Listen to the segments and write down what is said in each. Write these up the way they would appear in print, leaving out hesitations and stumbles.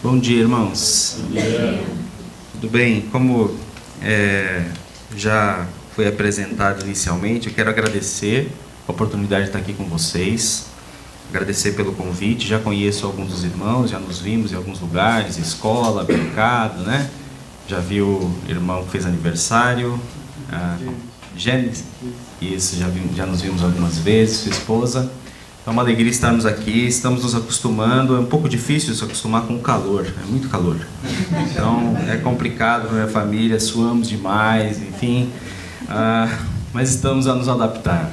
Bom dia, irmãos. Bom dia. Tudo bem? Como já foi apresentado inicialmente, eu quero agradecer a oportunidade de estar aqui com vocês, agradecer pelo convite. Já conheço alguns dos irmãos, já nos vimos em alguns lugares, escola, mercado, né? Já vi o irmão que fez aniversário, a Gênesis, isso, já nos vimos algumas vezes, sua esposa. É uma alegria estarmos aqui, estamos nos acostumando. É um pouco difícil se acostumar com o calor, é muito calor. Então é complicado para a minha família, suamos demais, enfim, mas estamos a nos adaptar.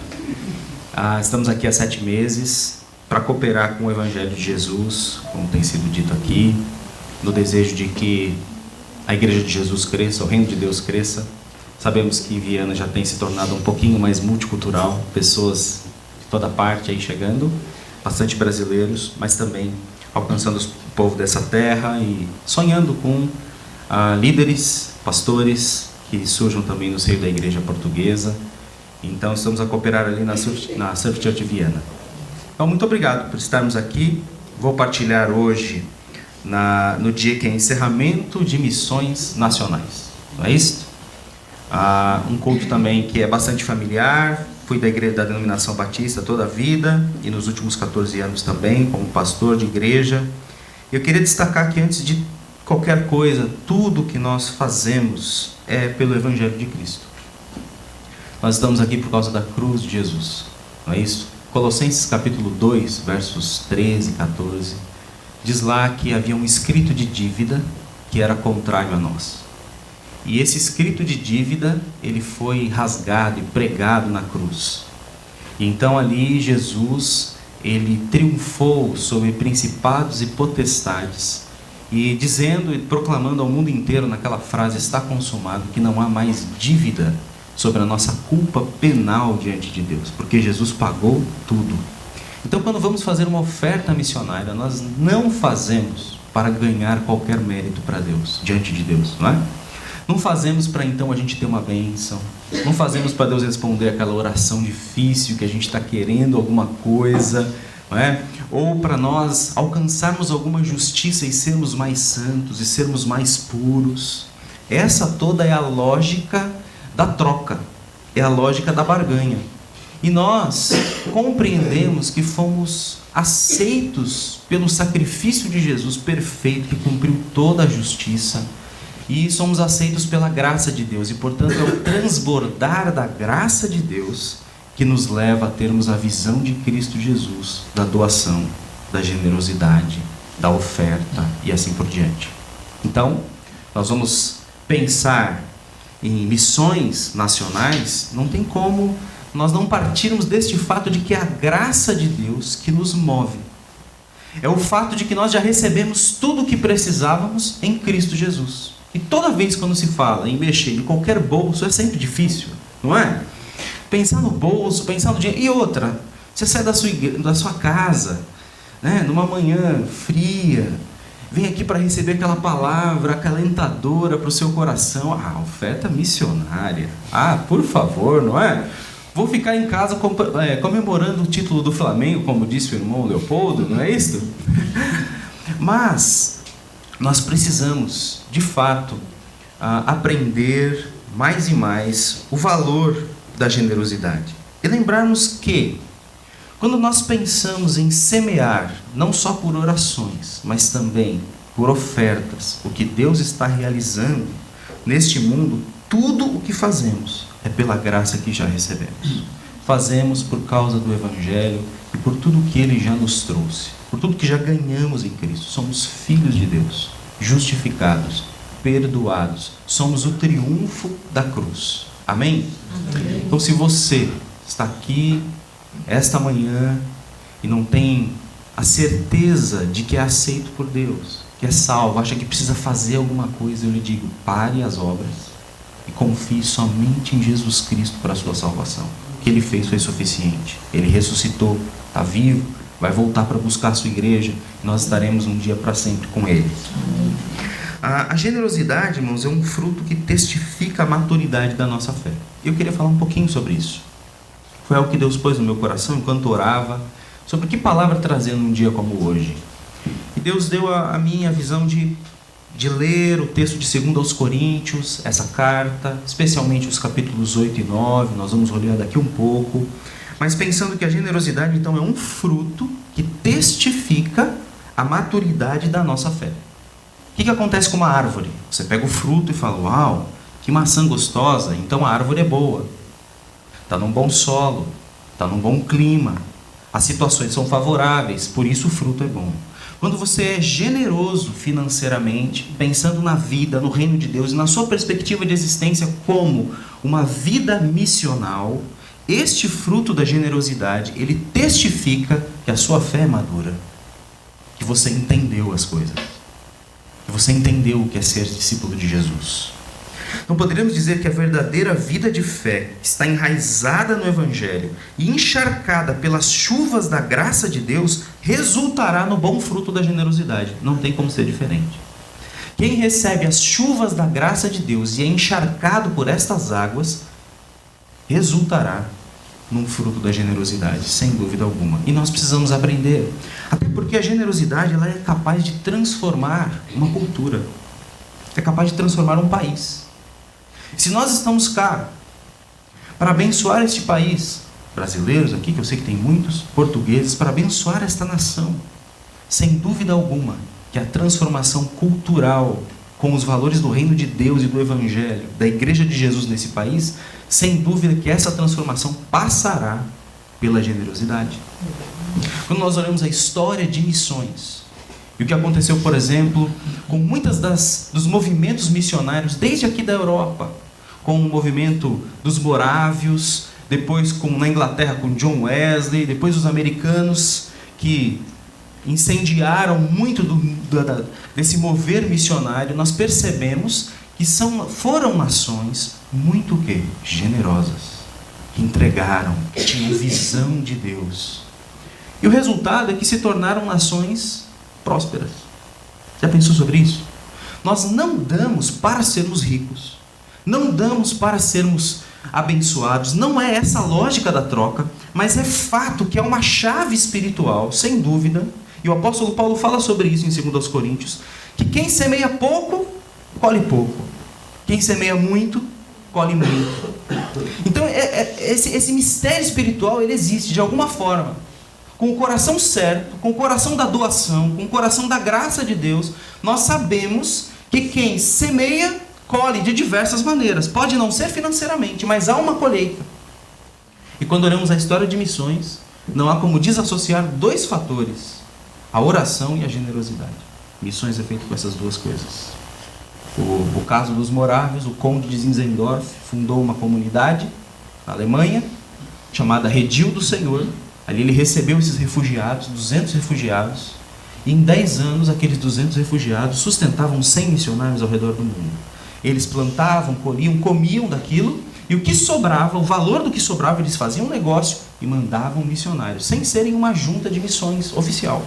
Estamos aqui há 7 meses para cooperar com o Evangelho de Jesus, como tem sido dito aqui, no desejo de que a Igreja de Jesus cresça, o Reino de Deus cresça. Sabemos que Viana já tem se tornado um pouquinho mais multicultural, pessoas de toda parte aí chegando, bastante brasileiros, mas também alcançando o povo dessa terra e sonhando com líderes, pastores que surjam também no seio da igreja portuguesa. Então estamos a cooperar ali na Surf Church Viana. Então muito obrigado por estarmos aqui. Vou partilhar hoje no dia que é encerramento de missões nacionais, não é isso? Um culto também que é bastante familiar. Fui da igreja da denominação batista toda a vida e nos últimos 14 anos também como pastor de igreja. Eu queria destacar que antes de qualquer coisa, tudo que nós fazemos é pelo Evangelho de Cristo. Nós estamos aqui por causa da cruz de Jesus, não é isso? Colossenses capítulo 2, versos 13 e 14, diz lá que havia um escrito de dívida que era contrário a nós. E esse escrito de dívida, ele foi rasgado e pregado na cruz. E então ali Jesus, ele triunfou sobre principados e potestades, e dizendo e proclamando ao mundo inteiro naquela frase, está consumado, que não há mais dívida sobre a nossa culpa penal diante de Deus, porque Jesus pagou tudo. Então quando vamos fazer uma oferta missionária, nós não fazemos para ganhar qualquer mérito para Deus, diante de Deus, não é? Não fazemos para então a gente ter uma bênção. Não fazemos para Deus responder aquela oração difícil que a gente está querendo alguma coisa, não é? Ou para nós alcançarmos alguma justiça e sermos mais santos e sermos mais puros. Essa toda é a lógica da troca, é a lógica da barganha. E nós compreendemos que fomos aceitos pelo sacrifício de Jesus perfeito, que cumpriu toda a justiça. E somos aceitos pela graça de Deus. E portanto é o transbordar da graça de Deus que nos leva a termos a visão de Cristo Jesus, da doação, da generosidade, da oferta e assim por diante. Então, nós vamos pensar em missões nacionais. Não tem como nós não partirmos deste fato de que é a graça de Deus que nos move. É o fato de que nós já recebemos tudo o que precisávamos em Cristo Jesus. E toda vez quando se fala em mexer em qualquer bolso, é sempre difícil, não é? Pensar no bolso, pensar no dinheiro. E outra, você sai da sua casa, né, numa manhã fria, vem aqui para receber aquela palavra acalentadora para o seu coração. Oferta missionária. Por favor, não é? Vou ficar em casa comemorando o título do Flamengo, como disse o irmão Leopoldo, não é isso? Mas nós precisamos, de fato, aprender mais e mais o valor da generosidade. E lembrarmos que, quando nós pensamos em semear, não só por orações, mas também por ofertas, o que Deus está realizando neste mundo, tudo o que fazemos é pela graça que já recebemos. Fazemos por causa do Evangelho e por tudo que Ele já nos trouxe, por tudo que já ganhamos em Cristo. Somos filhos de Deus, justificados, perdoados. Somos o triunfo da cruz. Amém? Amém. Então, se você está aqui esta manhã e não tem a certeza de que é aceito por Deus, que é salvo, acha que precisa fazer alguma coisa, eu lhe digo, pare as obras e confie somente em Jesus Cristo para a sua salvação. O que Ele fez foi suficiente. Ele ressuscitou, está vivo, vai voltar para buscar a sua igreja e nós estaremos um dia para sempre com Ele. A generosidade, irmãos, é um fruto que testifica a maturidade da nossa fé. Eu queria falar um pouquinho sobre isso. Foi algo que Deus pôs no meu coração enquanto orava, sobre que palavra trazer num dia como hoje. E Deus deu a mim a visão de ler o texto de 2 aos Coríntios, essa carta, especialmente os capítulos 8 e 9, nós vamos olhar daqui um pouco, mas pensando que a generosidade então é um fruto que testifica a maturidade da nossa fé. O que acontece com uma árvore? Você pega o fruto e fala, uau, que maçã gostosa, então a árvore é boa, está num bom solo, está num bom clima, as situações são favoráveis, por isso o fruto é bom. Quando você é generoso financeiramente, pensando na vida, no reino de Deus e na sua perspectiva de existência como uma vida missional, este fruto da generosidade, ele testifica que a sua fé é madura, que você entendeu as coisas, que você entendeu o que é ser discípulo de Jesus. Então poderíamos dizer que a verdadeira vida de fé está enraizada no Evangelho e encharcada pelas chuvas da graça de Deus, resultará no bom fruto da generosidade. Não tem como ser diferente. Quem recebe as chuvas da graça de Deus e é encharcado por estas águas, resultará num fruto da generosidade, sem dúvida alguma. E nós precisamos aprender, até porque a generosidade ela é capaz de transformar uma cultura, é capaz de transformar um país. Se nós estamos cá para abençoar este país, brasileiros aqui, que eu sei que tem muitos, portugueses, para abençoar esta nação, sem dúvida alguma que a transformação cultural com os valores do reino de Deus e do Evangelho, da Igreja de Jesus nesse país, sem dúvida que essa transformação passará pela generosidade. Quando nós olhamos a história de missões, e o que aconteceu, por exemplo, com muitas dos movimentos missionários, desde aqui da Europa, com o movimento dos morávios, depois na Inglaterra com John Wesley, depois os americanos que incendiaram muito desse mover missionário, nós percebemos que foram nações muito generosas, que entregaram, que tinham visão de Deus. E o resultado é que se tornaram nações prósperas. Já pensou sobre isso? Nós não damos para sermos ricos, não damos para sermos abençoados, não é essa a lógica da troca, mas é fato que é uma chave espiritual, sem dúvida, e o apóstolo Paulo fala sobre isso em 2 Coríntios, que quem semeia pouco, colhe pouco, quem semeia muito, colhe muito. Então esse mistério espiritual ele existe de alguma forma. Com o coração certo, com o coração da doação, com o coração da graça de Deus, nós sabemos que quem semeia, colhe de diversas maneiras. Pode não ser financeiramente, mas há uma colheita. E quando olhamos a história de missões, não há como desassociar dois fatores: a oração e a generosidade. Missões é feito com essas duas coisas. O caso dos morávios, o conde de Zinzendorf fundou uma comunidade na Alemanha, chamada Redil do Senhor. Ali ele recebeu esses refugiados, 200 refugiados, e em 10 anos aqueles 200 refugiados sustentavam 100 missionários ao redor do mundo. Eles plantavam, colhiam, comiam daquilo, e o que sobrava, o valor do que sobrava, eles faziam um negócio e mandavam missionários, sem serem uma junta de missões oficial.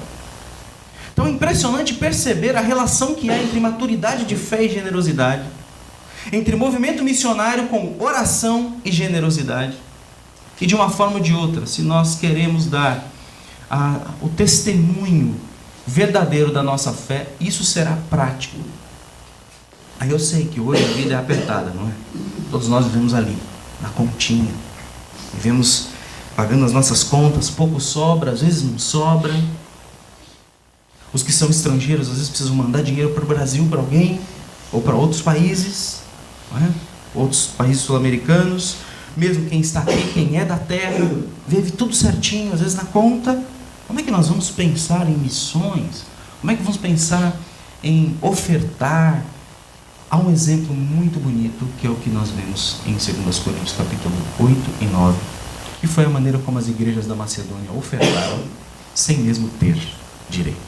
Então é impressionante perceber a relação que há entre maturidade de fé e generosidade, entre movimento missionário com oração e generosidade. E de uma forma ou de outra, se nós queremos dar o testemunho verdadeiro da nossa fé, isso será prático. Aí eu sei que hoje a vida é apertada, não é? Todos nós vivemos ali, na continha. Vivemos pagando as nossas contas, pouco sobra, às vezes não sobra. Os que são estrangeiros, às vezes precisam mandar dinheiro para o Brasil, para alguém, ou para outros países, não é? Outros países sul-americanos. Mesmo quem está aqui, quem é da terra, vive tudo certinho, às vezes na conta. Como é que nós vamos pensar em missões? Como é que vamos pensar em ofertar? Há um exemplo muito bonito, que é o que nós vemos em 2 Coríntios, capítulo 8 e 9, que foi a maneira como as igrejas da Macedônia ofertaram, sem mesmo ter direito.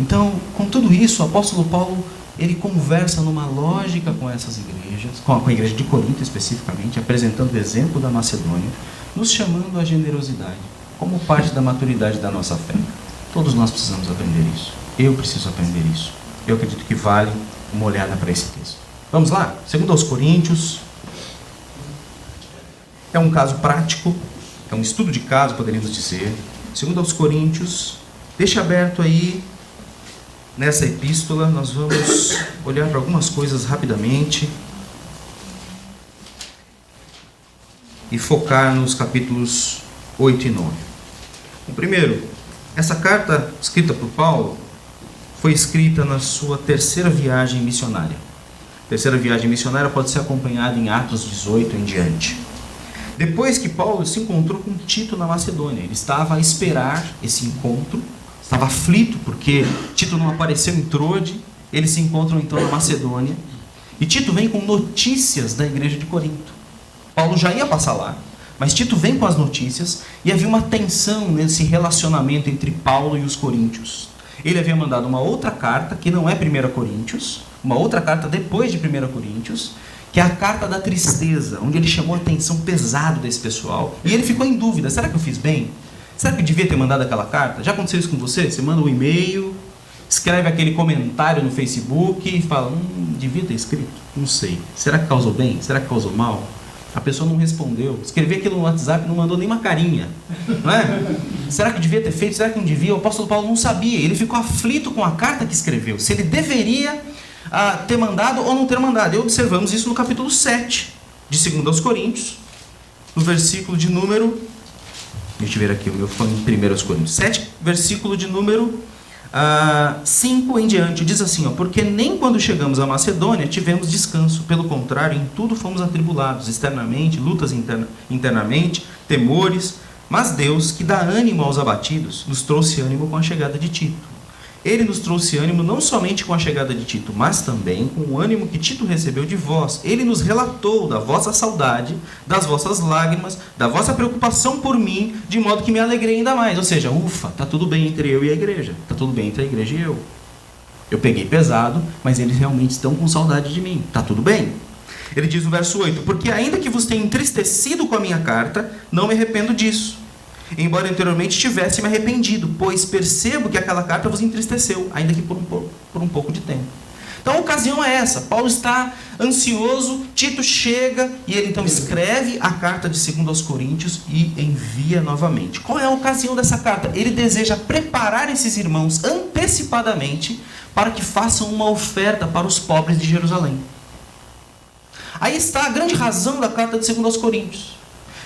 Então, com tudo isso, o apóstolo Paulo ele conversa numa lógica com essas igrejas, com a igreja de Corinto especificamente, apresentando o exemplo da Macedônia, nos chamando à generosidade, como parte da maturidade da nossa fé. Todos nós precisamos aprender isso. Eu preciso aprender isso. Eu acredito que vale uma olhada para esse texto. Vamos lá? 2 Coríntios. É um caso prático, é um estudo de caso, poderíamos dizer. 2 Coríntios, deixa aberto aí nessa epístola, nós vamos olhar para algumas coisas rapidamente e focar nos capítulos 8 e 9. O primeiro, essa carta escrita por Paulo foi escrita na sua terceira viagem missionária. A terceira viagem missionária pode ser acompanhada em Atos 18 em diante. Depois que Paulo se encontrou com Tito na Macedônia, ele estava a esperar esse encontro, estava aflito porque Tito não apareceu em Troade, eles se encontram então na Macedônia, e Tito vem com notícias da igreja de Corinto. Paulo já ia passar lá, mas Tito vem com as notícias, e havia uma tensão nesse relacionamento entre Paulo e os coríntios. Ele havia mandado uma outra carta, que não é 1 Coríntios, uma outra carta depois de 1 Coríntios, que é a carta da tristeza, onde ele chamou a atenção pesado desse pessoal, e ele ficou em dúvida: será que eu fiz bem? Será que eu devia ter mandado aquela carta? Já aconteceu isso com você? Você manda um e-mail, escreve aquele comentário no Facebook e fala: devia ter escrito? Não sei. Será que causou bem? Será que causou mal? A pessoa não respondeu. Escreveu aquilo no WhatsApp, não mandou nem uma carinha, não é? Será que devia ter feito? Será que não devia? O apóstolo Paulo não sabia. Ele ficou aflito com a carta que escreveu, se ele deveria ter mandado ou não ter mandado. E observamos isso no capítulo 7 de 2 aos Coríntios, no versículo de número... Deixa eu ver aqui, o meu foi em 1 Coríntios 7, versículo de número 5 em diante. Diz assim, porque nem quando chegamos à Macedônia tivemos descanso, pelo contrário, em tudo fomos atribulados, externamente, lutas internamente, temores, mas Deus, que dá ânimo aos abatidos, nos trouxe ânimo com a chegada de Tito. Ele nos trouxe ânimo não somente com a chegada de Tito, mas também com o ânimo que Tito recebeu de vós. Ele nos relatou da vossa saudade, das vossas lágrimas, da vossa preocupação por mim, de modo que me alegrei ainda mais. Ou seja, ufa, está tudo bem entre eu e a igreja. Está tudo bem entre a igreja e eu. Eu peguei pesado, mas eles realmente estão com saudade de mim. Está tudo bem. Ele diz no verso 8, porque ainda que vos tenha entristecido com a minha carta, não me arrependo disso. Embora anteriormente tivesse me arrependido, pois percebo que aquela carta vos entristeceu, ainda que por um pouco de tempo. Então a ocasião é essa: Paulo está ansioso, Tito chega e ele então escreve a carta de 2 aos Coríntios e envia novamente. Qual é a ocasião dessa carta? Ele deseja preparar esses irmãos antecipadamente para que façam uma oferta para os pobres de Jerusalém. Aí está a grande razão da carta de 2 aos Coríntios.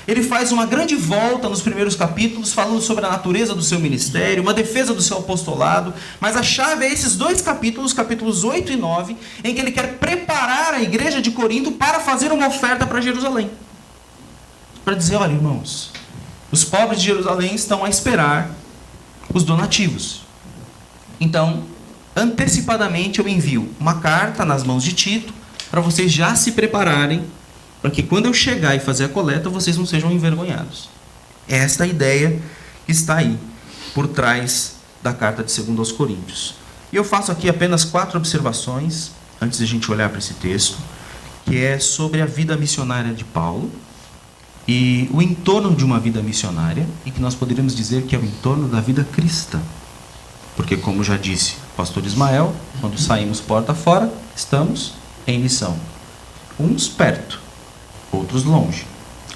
Ele faz uma grande volta nos primeiros capítulos, falando sobre a natureza do seu ministério, uma defesa do seu apostolado, mas a chave é esses dois capítulos, capítulos 8 e 9, em que ele quer preparar a igreja de Corinto para fazer uma oferta para Jerusalém. Para dizer: olha, irmãos, os pobres de Jerusalém estão a esperar os donativos. Então, antecipadamente eu envio uma carta nas mãos de Tito, para vocês já se prepararem, para que quando eu chegar e fazer a coleta, vocês não sejam envergonhados. Esta é a ideia que está aí, por trás da carta de 2 aos Coríntios. E eu faço aqui apenas 4 observações, antes de a gente olhar para esse texto, que é sobre a vida missionária de Paulo, e o entorno de uma vida missionária, e que nós poderíamos dizer que é o entorno da vida cristã. Porque, como já disse o pastor Ismael, quando saímos porta fora, estamos em missão. Uns perto, outros longe,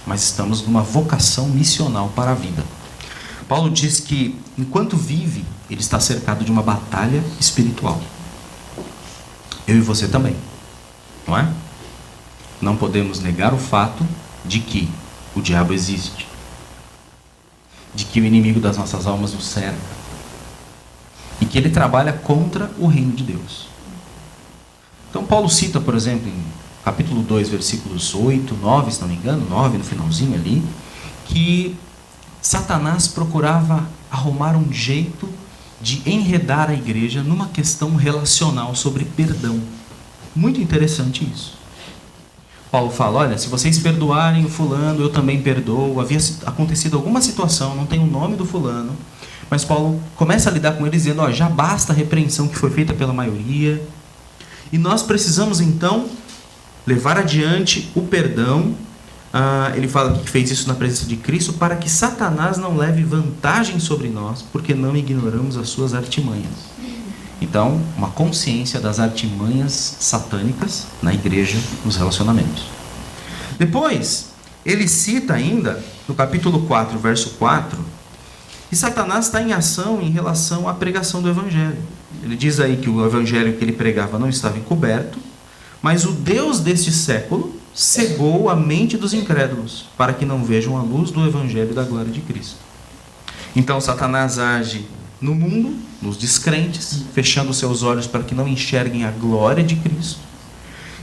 mas estamos numa vocação missional para a vida. Paulo diz que, enquanto vive, ele está cercado de uma batalha espiritual. Eu e você também, não é? Não podemos negar o fato de que o diabo existe, de que o inimigo das nossas almas nos cerca, e que ele trabalha contra o reino de Deus. Então Paulo cita, por exemplo, em capítulo 2, versículos 8, 9, se não me engano, 9 no finalzinho ali, que Satanás procurava arrumar um jeito de enredar a igreja numa questão relacional sobre perdão. Muito interessante isso. Paulo fala: olha, se vocês perdoarem o fulano, eu também perdoo. Havia acontecido alguma situação, não tem o nome do fulano, mas Paulo começa a lidar com ele dizendo: ó, já basta a repreensão que foi feita pela maioria, e nós precisamos então levar adiante o perdão. Ele fala que fez isso na presença de Cristo, para que Satanás não leve vantagem sobre nós, porque não ignoramos as suas artimanhas. Então, uma consciência das artimanhas satânicas na igreja, nos relacionamentos. Depois, ele cita ainda, no capítulo 4, verso 4, que Satanás está em ação em relação à pregação do Evangelho. ele diz aí que o evangelho que ele pregava não estava encoberto, mas o Deus deste século cegou a mente dos incrédulos, para que não vejam a luz do evangelho da glória de Cristo. Então Satanás age no mundo, nos descrentes, fechando seus olhos para que não enxerguem a glória de Cristo.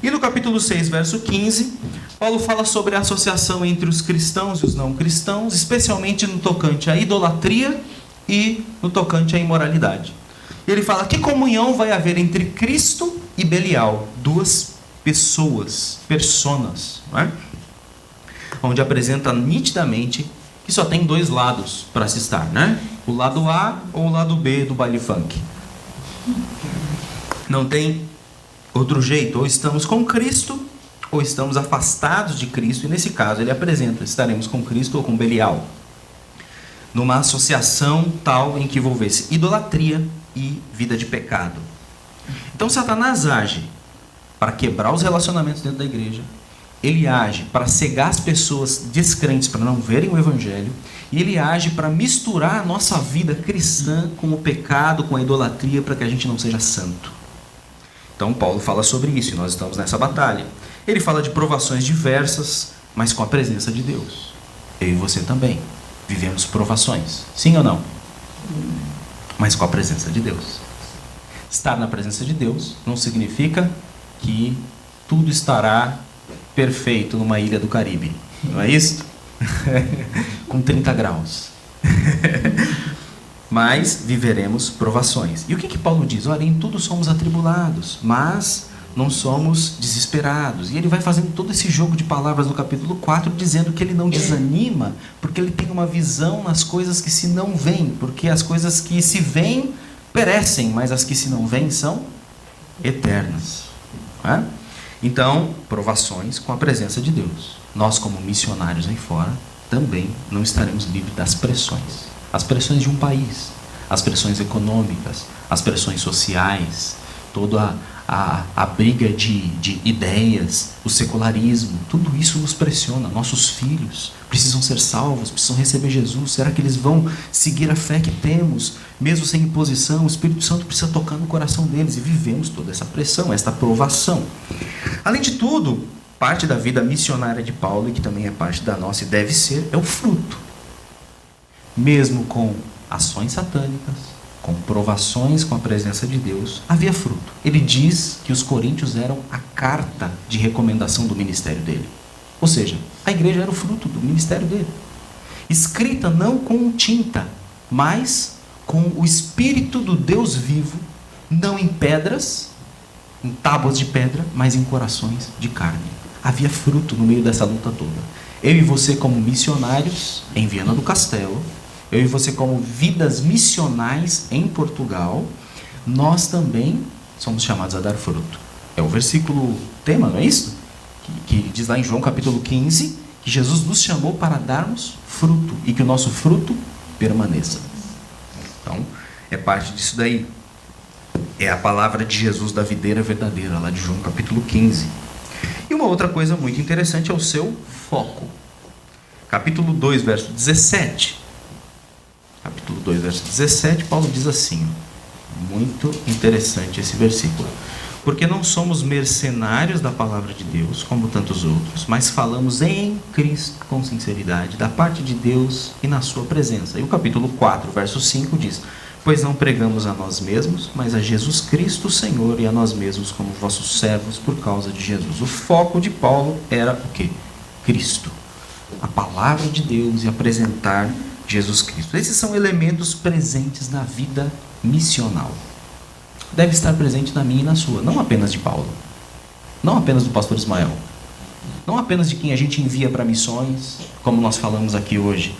E no capítulo 6, verso 15, Paulo fala sobre a associação entre os cristãos e os não cristãos, especialmente no tocante à idolatria e no tocante à imoralidade. Ele fala: que comunhão vai haver entre Cristo e Belial? Duas pessoas, personas, não é? Onde apresenta nitidamente que só tem dois lados para se estar, né? O lado A ou o lado B do baile funk. Não tem outro jeito. Ou estamos com Cristo, ou estamos afastados de Cristo. E nesse caso ele apresenta: estaremos com Cristo ou com Belial. Numa associação tal em que envolvesse idolatria e vida de pecado. Então Satanás age para quebrar os relacionamentos dentro da igreja. Ele age para cegar as pessoas descrentes para não verem o evangelho. E ele age para misturar a nossa vida cristã com o pecado, com a idolatria, para que a gente não seja santo. Então Paulo fala sobre isso e nós estamos nessa batalha. Ele fala de provações diversas, mas com a presença de Deus. Eu e você também vivemos provações, sim ou não? Mas com a presença de Deus. Estar na presença de Deus não significa que tudo estará perfeito numa ilha do Caribe, não é isso? Com 30 graus. Mas viveremos provações. E o que Paulo diz? Olha, em tudo somos atribulados, mas não somos desesperados. E ele vai fazendo todo esse jogo de palavras no capítulo 4, dizendo que ele não desanima, porque ele tem uma visão nas coisas que se não veem, porque as coisas que se veem perecem, mas as que se não veem são eternas. Não é? Então, provações com a presença de Deus. Nós, como missionários aí fora, também não estaremos livres das pressões. As pressões de um país, as pressões econômicas, as pressões sociais, toda a briga de ideias, o secularismo, tudo isso nos pressiona. Nossos filhos precisam ser salvos, precisam receber Jesus. Será que eles vão seguir a fé que temos? Mesmo sem imposição, o Espírito Santo precisa tocar no coração deles, e vivemos toda essa pressão, esta provação. Além de tudo, parte da vida missionária de Paulo, e que também é parte da nossa e deve ser, é o fruto. Mesmo com ações satânicas, com provações com a presença de Deus, havia fruto. Ele diz que os coríntios eram a carta de recomendação do ministério dele. Ou seja, a igreja era o fruto do ministério dele. Escrita não com tinta, mas com o Espírito do Deus vivo, não em pedras, em tábuas de pedra, mas em corações de carne. Havia fruto no meio dessa luta toda. Eu e você, como missionários em Viana do Castelo, eu e você como vidas missionais em Portugal, nós também somos chamados a dar fruto. É o versículo tema, não é isso? Que diz lá em João capítulo 15, que Jesus nos chamou para darmos fruto, e que o nosso fruto permaneça. Então, é parte disso daí. É a palavra de Jesus da videira verdadeira, lá de João capítulo 15. E uma outra coisa muito interessante é o seu foco. Capítulo 2, verso 17. Capítulo 2, verso 17, Paulo diz assim, muito interessante esse versículo: porque não somos mercenários da palavra de Deus, como tantos outros, mas falamos em Cristo com sinceridade, da parte de Deus e na sua presença. E o capítulo 4, verso 5 diz: pois não pregamos a nós mesmos, mas a Jesus Cristo, Senhor, e a nós mesmos como vossos servos por causa de Jesus. O foco de Paulo era o quê? Cristo. A palavra de Deus e apresentar Jesus Cristo. Esses são elementos presentes na vida missional. Deve estar presente na minha e na sua, não apenas de Paulo, não apenas do pastor Ismael, não apenas de quem a gente envia para missões, como nós falamos aqui hoje,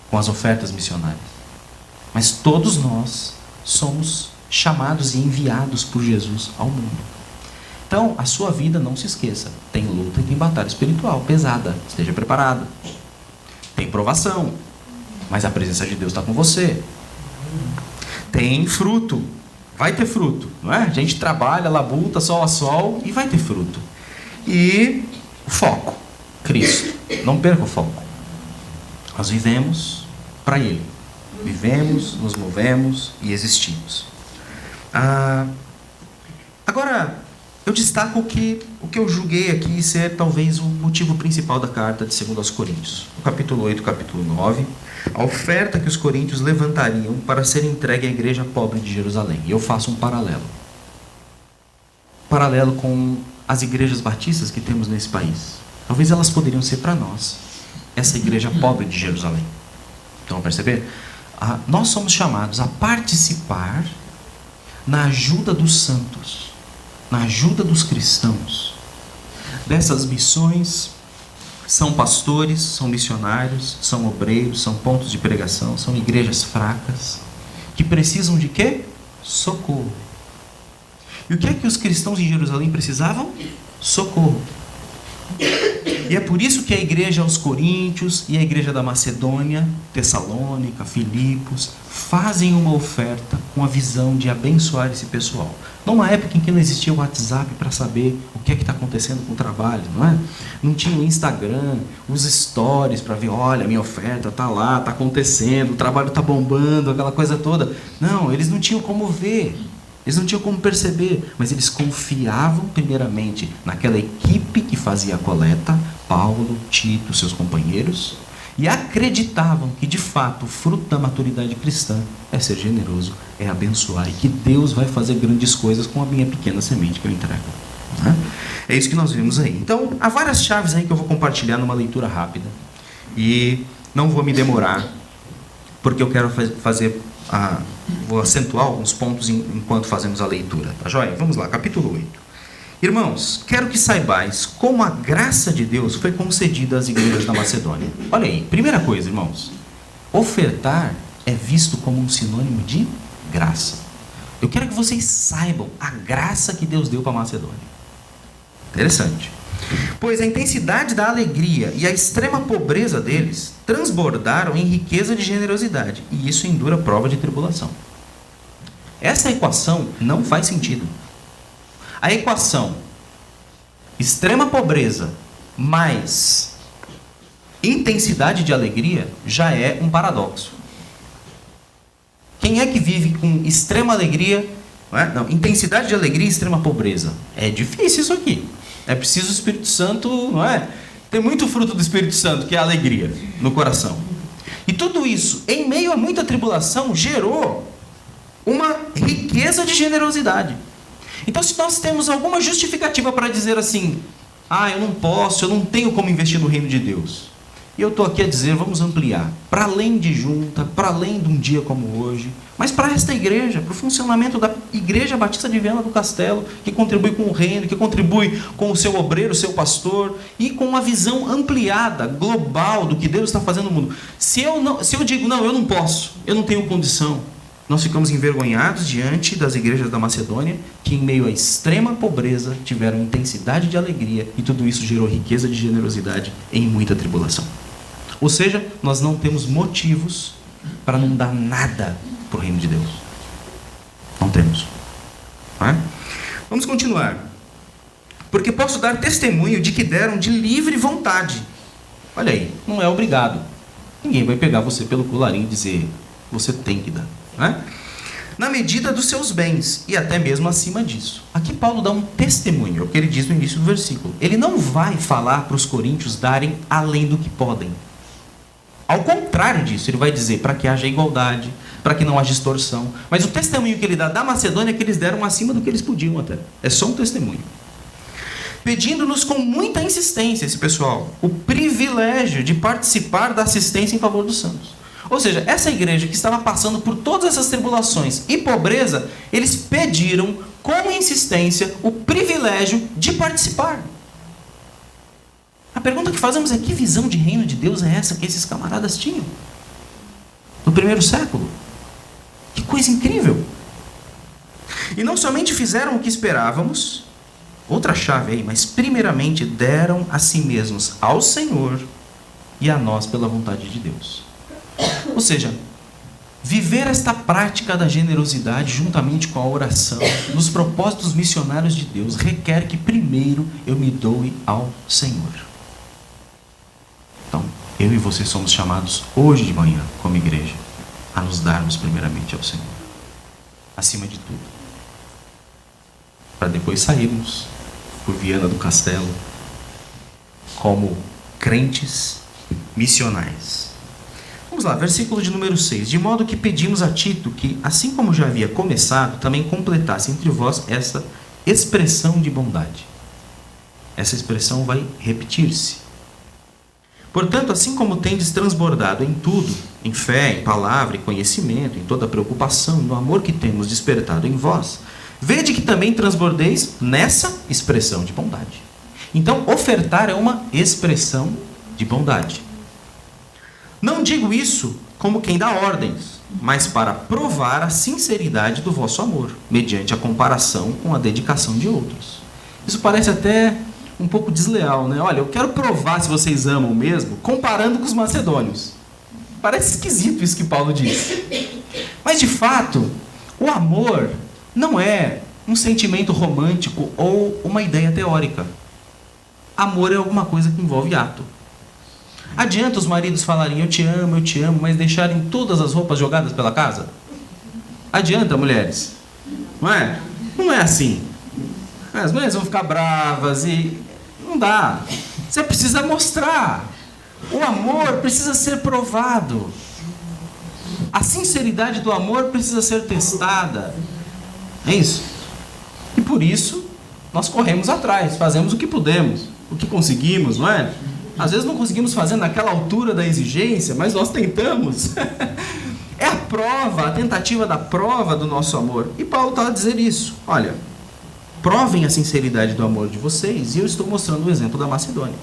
com as ofertas missionárias. Mas todos nós somos chamados e enviados por Jesus ao mundo. Então, a sua vida, não se esqueça, tem luta e tem batalha espiritual pesada, esteja preparado. Tem provação, mas a presença de Deus está com você. Tem fruto, vai ter fruto, não é? A gente trabalha, labuta, sol a sol, e vai ter fruto. E o foco, Cristo. Não perca o foco. Nós vivemos para Ele. Vivemos, nos movemos e existimos. Agora, eu destaco o que eu julguei aqui ser talvez o motivo principal da carta de 2 aos Coríntios. No capítulo 8, capítulo 9, a oferta que os coríntios levantariam para ser entregue à igreja pobre de Jerusalém. E eu faço um paralelo. Paralelo com as igrejas batistas que temos nesse país. Talvez elas poderiam ser para nós essa igreja pobre de Jerusalém. Então, perceber? Nós somos chamados a participar na ajuda dos santos, na ajuda dos cristãos, dessas missões. São pastores, são missionários, são obreiros, são pontos de pregação, são igrejas fracas, que precisam de quê? Socorro. E o que é que os cristãos em Jerusalém precisavam? Socorro. E é por isso que a igreja aos Coríntios e a igreja da Macedônia, Tessalônica, Filipos, fazem uma oferta com a visão de abençoar esse pessoal. Numa época em que não existia o WhatsApp para saber o que é que está acontecendo com o trabalho, não é? Não tinha o Instagram, os stories para ver, olha, minha oferta está lá, está acontecendo, o trabalho está bombando, aquela coisa toda. Não, eles não tinham como ver. Eles não tinham como perceber, mas eles confiavam primeiramente naquela equipe que fazia a coleta, Paulo, Tito, seus companheiros, e acreditavam que de fato o fruto da maturidade cristã é ser generoso, é abençoar, e que Deus vai fazer grandes coisas com a minha pequena semente que eu entrego. É isso que nós vemos aí. Então, há várias chaves aí que eu vou compartilhar numa leitura rápida, e não vou me demorar, porque eu quero vou acentuar alguns pontos enquanto fazemos a leitura, tá joia? Vamos lá, capítulo 8. Irmãos, quero que saibais como a graça de Deus foi concedida às igrejas da Macedônia. Olha aí, primeira coisa, irmãos, ofertar é visto como um sinônimo de graça. Eu quero que vocês saibam a graça que Deus deu para a Macedônia. Interessante. Pois a intensidade da alegria e a extrema pobreza deles transbordaram em riqueza de generosidade, e isso em dura prova de tribulação. Essa equação não faz sentido. A equação extrema pobreza mais intensidade de alegria já é um paradoxo. Quem é que vive com extrema alegria? Não, intensidade de alegria e extrema pobreza. É difícil isso aqui. É preciso o Espírito Santo, não é? Tem muito fruto do Espírito Santo, que é a alegria no coração. E tudo isso, em meio a muita tribulação, gerou uma riqueza de generosidade. Então, se nós temos alguma justificativa para dizer assim, eu não posso, eu não tenho como investir no reino de Deus. E eu estou aqui a dizer, vamos ampliar. Para além de junta, para além de um dia como hoje, mas para esta igreja, para o funcionamento da Igreja Batista de Viana do Castelo, que contribui com o reino, que contribui com o seu obreiro, o seu pastor, e com uma visão ampliada, global, do que Deus está fazendo no mundo. Se eu digo, não, eu não posso, eu não tenho condição, nós ficamos envergonhados diante das igrejas da Macedônia, que em meio à extrema pobreza tiveram intensidade de alegria, e tudo isso gerou riqueza de generosidade em muita tribulação. Ou seja, nós não temos motivos para não dar nada para o reino de Deus. Não temos. Vamos continuar. Porque posso dar testemunho de que deram de livre vontade. Olha aí, não é obrigado. Ninguém vai pegar você pelo colarinho e dizer, você tem que dar. Na medida dos seus bens, e até mesmo acima disso. Aqui Paulo dá um testemunho, é o que ele diz no início do versículo. Ele não vai falar para os coríntios darem além do que podem. Ao contrário disso, ele vai dizer para que haja igualdade, para que não haja extorsão. Mas o testemunho que ele dá da Macedônia é que eles deram acima do que eles podiam até. É só um testemunho. Pedindo-nos com muita insistência, esse pessoal, o privilégio de participar da assistência em favor dos santos. Ou seja, essa igreja que estava passando por todas essas tribulações e pobreza, eles pediram com insistência o privilégio de participar. A pergunta que fazemos é, que visão de reino de Deus é essa que esses camaradas tinham? No primeiro século? Que coisa incrível! E não somente fizeram o que esperávamos, outra chave aí, mas primeiramente deram a si mesmos ao Senhor e a nós pela vontade de Deus. Ou seja, viver esta prática da generosidade juntamente com a oração, nos propósitos missionários de Deus, requer que primeiro eu me doe ao Senhor. Então, eu e você somos chamados hoje de manhã, como igreja, a nos darmos primeiramente ao Senhor, acima de tudo. para depois sairmos por Viana do Castelo como crentes missionais. Vamos lá, versículo de número 6. De modo que pedimos a Tito que, assim como já havia começado, também completasse entre vós essa expressão de bondade. Essa expressão vai repetir-se. Portanto, assim como tendes transbordado em tudo, em fé, em palavra, em conhecimento, em toda preocupação, no amor que temos despertado em vós, vede que também transbordeis nessa expressão de bondade. Então, ofertar é uma expressão de bondade. Não digo isso como quem dá ordens, mas para provar a sinceridade do vosso amor, mediante a comparação com a dedicação de outros. Isso parece até um pouco desleal, né? Olha, eu quero provar se vocês amam mesmo, comparando com os macedônios. Parece esquisito isso que Paulo diz. Mas, de fato, o amor não é um sentimento romântico ou uma ideia teórica. Amor é alguma coisa que envolve ato. Adianta os maridos falarem eu te amo, mas deixarem todas as roupas jogadas pela casa? Adianta, mulheres? Não é? Não é assim. As mulheres vão ficar bravas e não dá. Você precisa mostrar. O amor precisa ser provado. A sinceridade do amor precisa ser testada. É isso. E por isso, nós corremos atrás, fazemos o que podemos, o que conseguimos, não é? Às vezes não conseguimos fazer naquela altura da exigência, mas nós tentamos. É a prova, a tentativa da prova do nosso amor. E Paulo está a dizer isso. Olha, provem a sinceridade do amor de vocês, e eu estou mostrando o exemplo da Macedônia.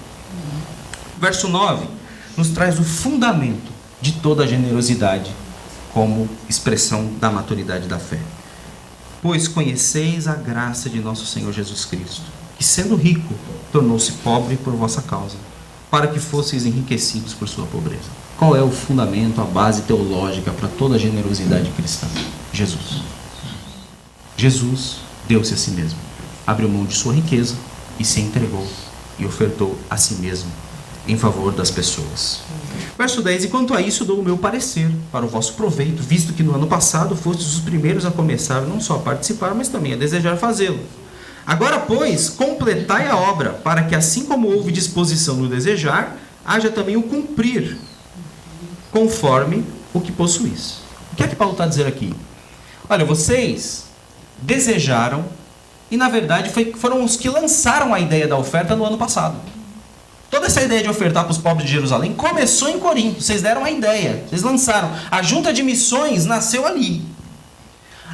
Verso 9 nos traz o fundamento de toda a generosidade como expressão da maturidade da fé. Pois conheceis a graça de nosso Senhor Jesus Cristo, que sendo rico, tornou-se pobre por vossa causa, para que fosseis enriquecidos por sua pobreza. Qual é o fundamento, a base teológica para toda a generosidade cristã? Jesus. Jesus deu-se a si mesmo, abriu mão de sua riqueza e se entregou e ofertou a si mesmo em favor das pessoas. Verso 10: e quanto a isso dou o meu parecer para o vosso proveito, visto que no ano passado fostes os primeiros a começar não só a participar, mas também a desejar fazê-lo. Agora, pois, completai a obra, para que assim como houve disposição no desejar, haja também o cumprir, conforme o que possuís. O que é que Paulo está a dizer aqui? Olha, vocês desejaram, e na verdade foram os que lançaram a ideia da oferta no ano passado. Toda essa ideia de ofertar para os pobres de Jerusalém começou em Corinto. Vocês deram a ideia, vocês lançaram. A junta de missões nasceu ali.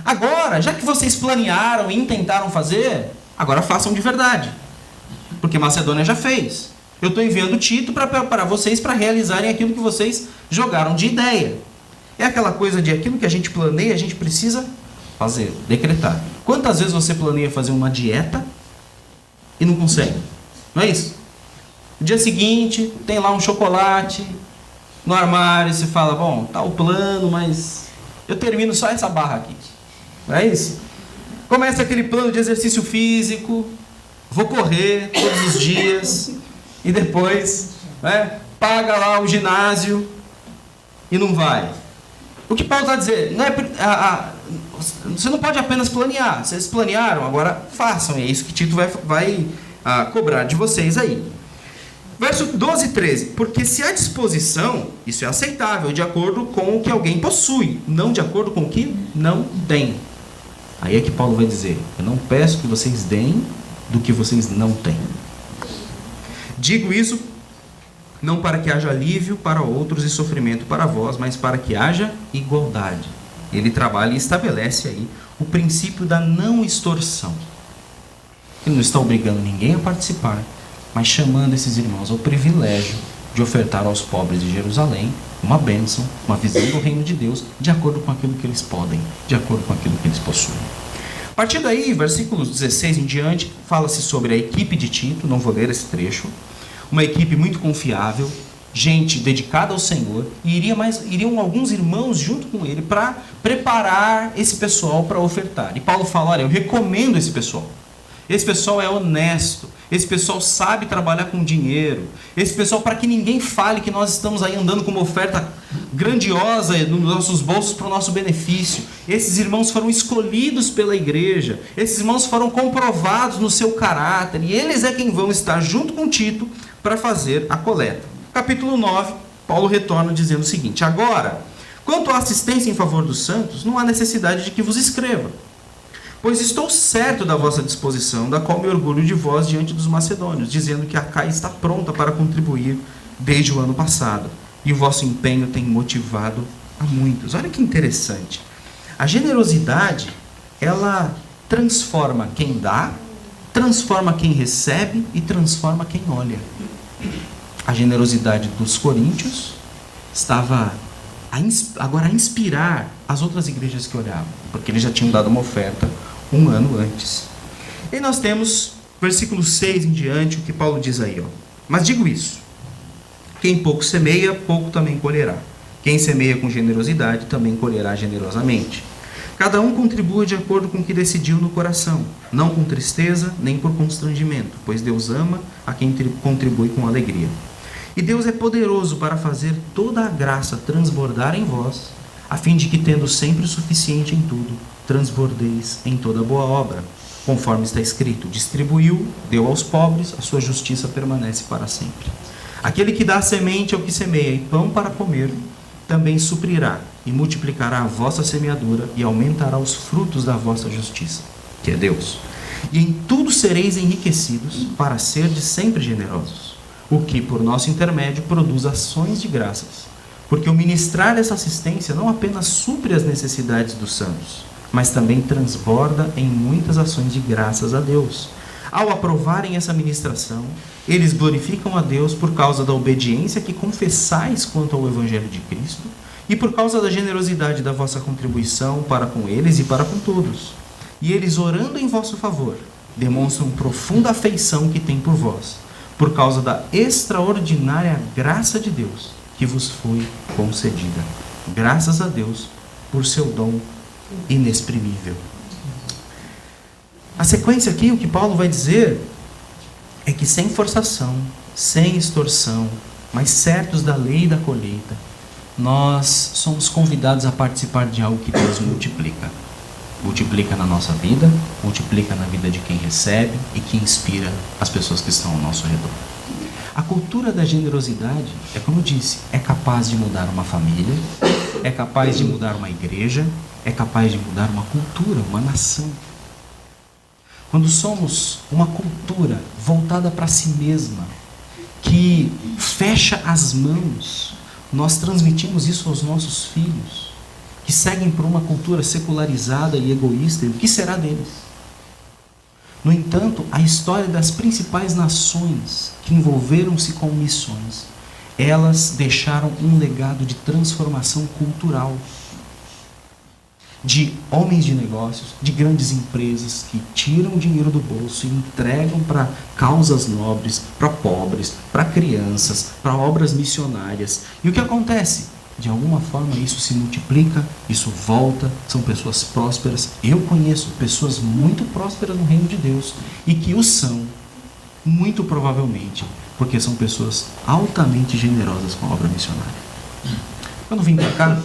Agora, já que vocês planearam e intentaram fazer, agora façam de verdade. Porque Macedônia já fez. Eu estou enviando Tito para vocês para realizarem aquilo que vocês jogaram de ideia. É aquela coisa de aquilo que a gente planeia, a gente precisa fazer, decretar. Quantas vezes você planeia fazer uma dieta e não consegue? Não é isso? No dia seguinte, tem lá um chocolate no armário, você fala, bom, tá o plano, mas eu termino só essa barra aqui. Não é isso? Começa aquele plano de exercício físico, vou correr todos os dias, e depois paga lá o ginásio e não vai. O que Paulo está dizendo? Não é, você não pode apenas planear. Vocês planearam, agora façam. E é isso que Tito vai cobrar de vocês aí. Verso 12 e 13. Porque se há disposição, isso é aceitável, de acordo com o que alguém possui, não de acordo com o que não tem. Aí é que Paulo vai dizer, eu não peço que vocês deem do que vocês não têm. Digo isso não para que haja alívio para outros e sofrimento para vós, mas para que haja igualdade. Ele trabalha e estabelece aí o princípio da não extorsão. Ele não está obrigando ninguém a participar, mas chamando esses irmãos ao privilégio de ofertar aos pobres de Jerusalém uma bênção, uma visão do reino de Deus, de acordo com aquilo que eles podem, de acordo com aquilo que eles possuem. A partir daí, versículos 16 em diante, fala-se sobre a equipe de Tito, não vou ler esse trecho, uma equipe muito confiável, gente dedicada ao Senhor, e iriam alguns irmãos junto com ele para preparar esse pessoal para ofertar. E Paulo fala, olha, eu recomendo esse pessoal. Esse pessoal é honesto, esse pessoal sabe trabalhar com dinheiro, esse pessoal, para que ninguém fale que nós estamos aí andando com uma oferta grandiosa nos nossos bolsos para o nosso benefício. Esses irmãos foram escolhidos pela igreja, esses irmãos foram comprovados no seu caráter, e eles é quem vão estar junto com Tito para fazer a coleta. Capítulo 9, Paulo retorna dizendo o seguinte: agora, quanto à assistência em favor dos santos, não há necessidade de que vos escreva, pois estou certo da vossa disposição, da qual me orgulho de vós diante dos macedônios, dizendo que a Acaia está pronta para contribuir desde o ano passado, e o vosso empenho tem motivado a muitos. Olha que interessante. A generosidade, ela transforma quem dá, transforma quem recebe e transforma quem olha. A generosidade dos coríntios estava agora a inspirar as outras igrejas que olhavam, porque eles já tinham dado uma oferta um ano antes. E nós temos, versículo 6 em diante, o que Paulo diz aí, ó: mas digo isso, quem pouco semeia, pouco também colherá. Quem semeia com generosidade, também colherá generosamente. Cada um contribua de acordo com o que decidiu no coração, não com tristeza, nem por constrangimento, pois Deus ama a quem contribui com alegria. E Deus é poderoso para fazer toda a graça transbordar em vós, a fim de que, tendo sempre o suficiente em tudo, transbordeis em toda boa obra. Conforme está escrito: distribuiu, deu aos pobres, a sua justiça permanece para sempre. Aquele que dá semente ao que semeia e pão para comer, também suprirá e multiplicará a vossa semeadura e aumentará os frutos da vossa justiça, que é Deus. E em tudo sereis enriquecidos, para serdes sempre generosos, o que, por nosso intermédio, produz ações de graças. Porque o ministrar essa assistência não apenas supre as necessidades dos santos, mas também transborda em muitas ações de graças a Deus. Ao aprovarem essa ministração, eles glorificam a Deus por causa da obediência que confessais quanto ao Evangelho de Cristo e por causa da generosidade da vossa contribuição para com eles e para com todos. E eles, orando em vosso favor, demonstram profunda afeição que têm por vós, por causa da extraordinária graça de Deus que vos foi concedida. Graças a Deus por seu dom inexprimível. A sequência aqui, o que Paulo vai dizer é que sem forçação, sem extorsão, mas certos da lei e da colheita, nós somos convidados a participar de algo que Deus multiplica. Multiplica na nossa vida, multiplica na vida de quem recebe e que inspira as pessoas que estão ao nosso redor. A cultura da generosidade, é como eu disse, é capaz de mudar uma família, é capaz de mudar uma igreja, é capaz de mudar uma cultura, uma nação. Quando somos uma cultura voltada para si mesma, que fecha as mãos, nós transmitimos isso aos nossos filhos, que seguem por uma cultura secularizada e egoísta, e o que será deles? No entanto, a história das principais nações que envolveram-se com missões, elas deixaram um legado de transformação cultural, de homens de negócios, de grandes empresas que tiram o dinheiro do bolso e entregam para causas nobres, para pobres, para crianças, para obras missionárias. E o que acontece? De alguma forma isso se multiplica, isso volta, são pessoas prósperas. Eu conheço pessoas muito prósperas no reino de Deus e que o são, muito provavelmente, porque são pessoas altamente generosas com a obra missionária. Quando vim para cá,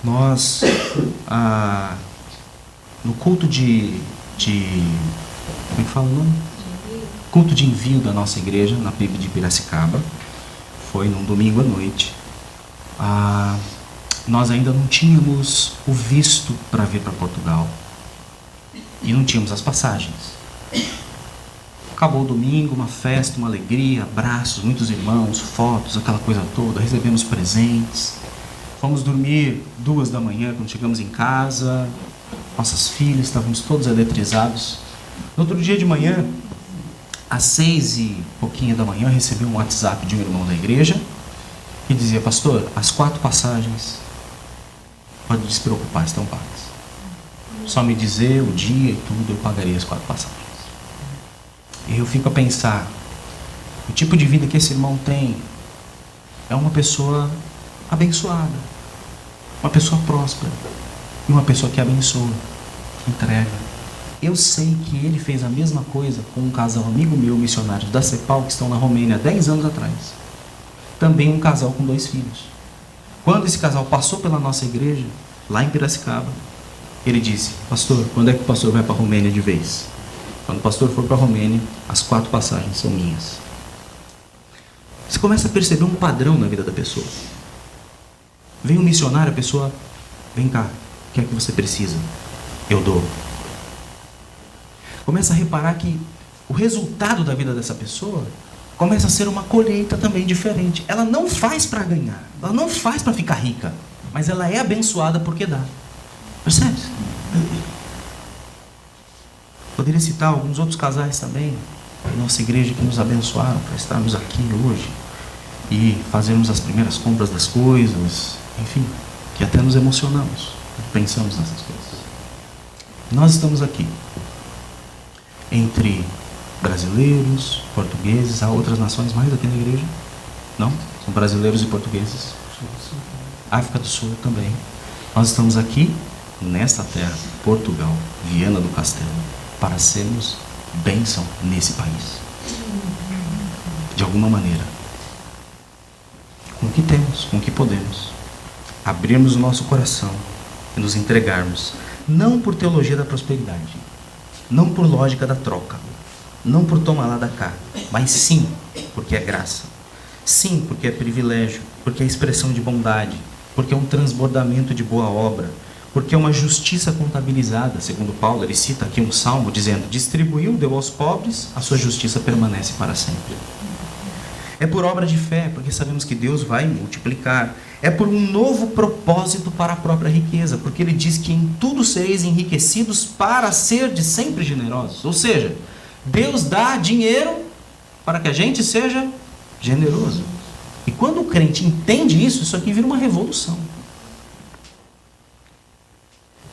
nós, no culto como é que fala o nome? Culto de envio da nossa igreja, na PIB de Piracicaba, foi num domingo à noite. Nós ainda não tínhamos o visto para vir para Portugal e não tínhamos as passagens. Acabou o domingo, uma festa, uma alegria, abraços, muitos irmãos, fotos, aquela coisa toda, recebemos presentes. Fomos dormir 2 da manhã quando chegamos em casa, nossas filhas, estávamos todos eletrizados. No outro dia de manhã, às 6 e pouquinho da manhã, eu recebi um WhatsApp de um irmão da igreja que dizia: pastor, as 4 passagens, pode despreocupar, estão pagas. Só me dizer o dia e tudo, eu pagaria as 4 passagens. E eu fico a pensar, o tipo de vida que esse irmão tem é uma pessoa abençoada, uma pessoa próspera, e uma pessoa que abençoa, que entrega. Eu sei que ele fez a mesma coisa com um casal amigo meu, missionários da CEPAL, que estão na Romênia há 10 anos atrás. Também um casal com 2 filhos. Quando esse casal passou pela nossa igreja, lá em Piracicaba, ele disse: pastor, quando é que o pastor vai para a Romênia de vez? Quando o pastor for para a Romênia, as 4 passagens são minhas. Você começa a perceber um padrão na vida da pessoa. Vem um missionário, a pessoa: vem cá, o que é que você precisa? Eu dou. Começa a reparar que o resultado da vida dessa pessoa começa a ser uma colheita também diferente. Ela não faz para ganhar, ela não faz para ficar rica, mas ela é abençoada porque dá. Percebe? Poderia citar alguns outros casais também da nossa igreja que nos abençoaram para estarmos aqui hoje e fazermos as primeiras compras das coisas, enfim, que até nos emocionamos, pensamos nessas coisas. Nós estamos aqui entre brasileiros, portugueses. Há outras nações mais aqui na igreja? Não? São brasileiros e portugueses. África do Sul também. Nós estamos aqui nesta terra, Portugal, Viana do Castelo, para sermos bênção nesse país, de alguma maneira, com o que temos, com o que podemos, abrirmos o nosso coração e nos entregarmos, não por teologia da prosperidade, não por lógica da troca, não por toma lá da cá, mas sim porque é graça, sim porque é privilégio, porque é expressão de bondade, porque é um transbordamento de boa obra, porque é uma justiça contabilizada. Segundo Paulo, ele cita aqui um salmo dizendo: distribuiu, deu aos pobres, a sua justiça permanece para sempre. É por obra de fé, porque sabemos que Deus vai multiplicar. É por um novo propósito para a própria riqueza, porque ele diz que em tudo sereis enriquecidos para ser de sempre generosos. Ou seja, Deus dá dinheiro para que a gente seja generoso. E quando o crente entende isso, isso aqui vira uma revolução.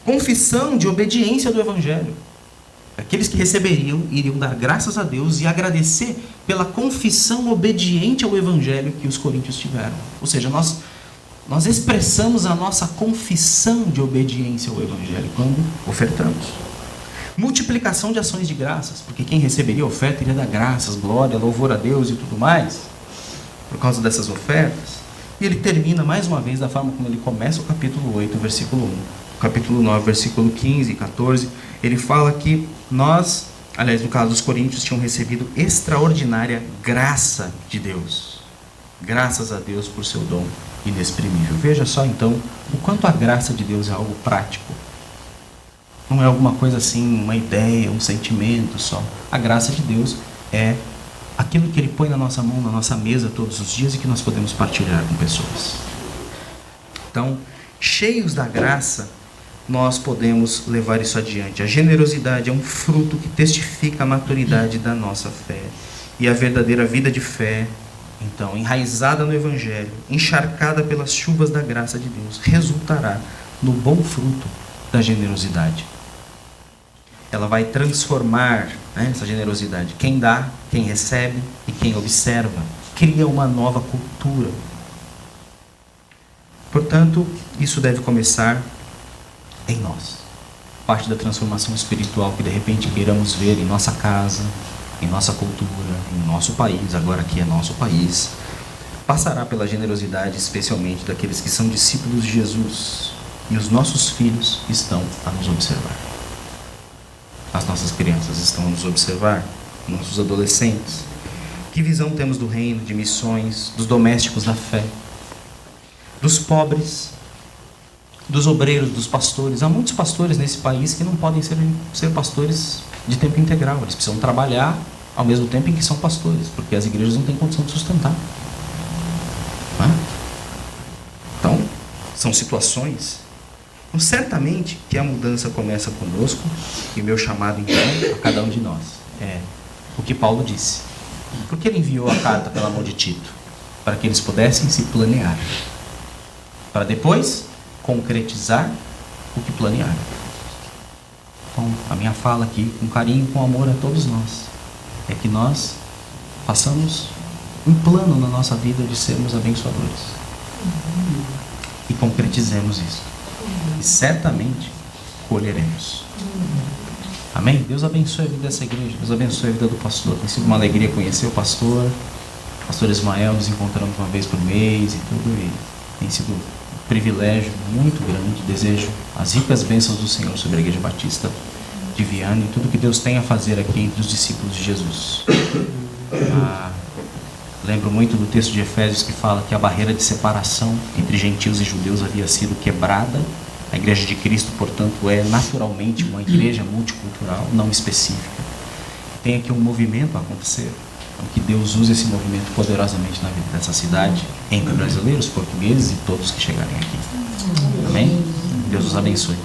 Confissão de obediência do Evangelho. Aqueles que receberiam iriam dar graças a Deus e agradecer pela confissão obediente ao Evangelho que os coríntios tiveram. Ou seja, nós expressamos a nossa confissão de obediência ao Evangelho quando ofertamos. Multiplicação de ações de graças, porque quem receberia a oferta iria dar graças, glória, louvor a Deus e tudo mais, por causa dessas ofertas. E ele termina mais uma vez da forma como ele começa o capítulo 8, versículo 1. Capítulo 9, versículo 15 e 14, ele fala que nós, aliás, no caso dos coríntios, tinham recebido extraordinária graça de Deus. Graças a Deus por seu dom inexprimível. Veja só então o quanto a graça de Deus é algo prático. Não é alguma coisa assim, uma ideia, um sentimento só. A graça de Deus é aquilo que Ele põe na nossa mão, na nossa mesa todos os dias e que nós podemos partilhar com pessoas. Então, cheios da graça, nós podemos levar isso adiante. A generosidade é um fruto que testifica a maturidade da nossa fé. E a verdadeira vida de fé, então, enraizada no Evangelho, encharcada pelas chuvas da graça de Deus, resultará no bom fruto da generosidade. Ela vai transformar, essa generosidade, quem dá, quem recebe e quem observa. Cria uma nova cultura. Portanto, isso deve começar em nós. Parte da transformação espiritual que de repente queiramos ver em nossa casa, em nossa cultura, em nosso país, agora aqui é nosso país, passará pela generosidade especialmente daqueles que são discípulos de Jesus. E os nossos filhos estão a nos observar. As nossas crianças estão a nos observar, nossos adolescentes. Que visão temos do reino, de missões, dos domésticos da fé, dos pobres, dos obreiros, dos pastores? Há muitos pastores nesse país que não podem ser pastores de tempo integral. Eles precisam trabalhar ao mesmo tempo em que são pastores, porque as igrejas não têm condição de sustentar. Não é? Então, são situações. Então, certamente que a mudança começa conosco, e o meu chamado então a cada um de nós é o que Paulo disse. Porque ele enviou a carta pela mão de Tito? Para que eles pudessem se planear, para depois concretizar o que planearam. Então, a minha fala aqui, com carinho, com amor a todos nós, é que nós façamos um plano na nossa vida de sermos abençoadores. E concretizemos isso. E certamente colheremos. Amém? Deus abençoe a vida dessa igreja. Deus abençoe a vida do pastor. Tem sido uma alegria conhecer o pastor Ismael. Nos encontramos uma vez por mês e tudo. E tem sido privilégio muito grande. Desejo as ricas bênçãos do Senhor sobre a Igreja Batista de Viana e tudo que Deus tem a fazer aqui entre os discípulos de Jesus. Lembro muito do texto de Efésios que fala que a barreira de separação entre gentios e judeus havia sido quebrada. A Igreja de Cristo, portanto, é naturalmente uma igreja multicultural, não específica. Tem aqui um movimento a acontecer. Então, que Deus use esse movimento poderosamente na vida dessa cidade, entre brasileiros, portugueses e todos que chegarem aqui. Amém? Deus os abençoe.